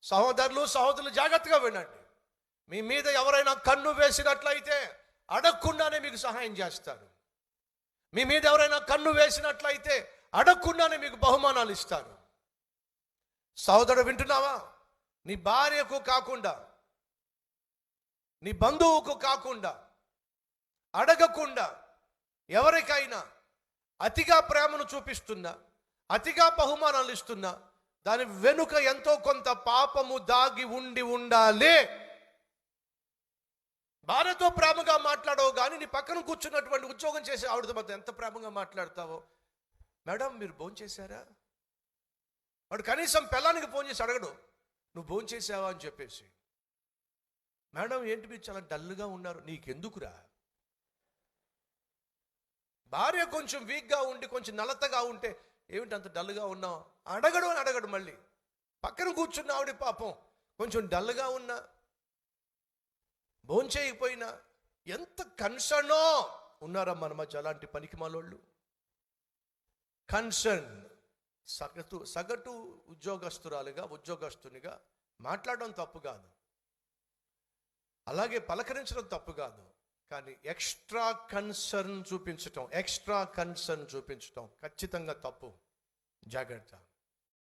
సహోదరులు జాగ్రత్తగా వినండి. మీ మీద ఎవరైనా కన్ను వేసినట్లయితే అడగకుండానే మీకు సహాయం చేస్తారు. మీ మీద ఎవరైనా కన్ను వేసినట్లయితే అడగకుండానే మీకు బహుమానాలు ఇస్తారు. సహోదరుడు వింటున్నావా? నీ భార్యకు కాకుండా, నీ బంధువుకు కాకుండా, అడగకుండా ఎవరికైనా అతిగా ప్రేమను చూపిస్తున్నా, అతిగా బహుమానాలు ఇస్తున్నా, దాని వెనుక ఎంతో కొంత పాపము దాగి ఉండాలి. భార్యతో ప్రేమగా మాట్లాడవు కానీ నీ పక్కన కూర్చున్నటువంటి ఉద్యోగం చేసే ఆవిడతో మాత్రం ఎంత ప్రేమగా మాట్లాడతావో. మేడం మీరు భోంచేశారా? వాడు కనీసం పిల్లానికి ఫోన్ చేసి అడగడు, నువ్వు భోంచేసావా అని చెప్పేసి. మేడం ఏంటి మీరు చాలా డల్గా ఉన్నారు, నీకెందుకురా? భార్య కొంచెం వీక్గా ఉండి కొంచెం నలతగా ఉంటే ఏమిటి అంత డల్గా ఉన్నావు అడగడు. మళ్ళీ పక్కన కూర్చున్న ఆవిడ పాపం కొంచెం డల్గా ఉన్నా, భోంచేయకపోయినా ఎంత కన్సర్నో ఉన్నారా మన మధ్య అలాంటి పనికి మాలోళ్ళు. కన్సర్న్ సగటు ఉద్యోగస్తునిగా మాట్లాడడం తప్పు కాదు, అలాగే పలకరించడం తప్పు కాదు. కానీ ఎక్స్ట్రా కన్సర్న్ చూపించటం ఖచ్చితంగా తప్పు. జాగ్రత్త.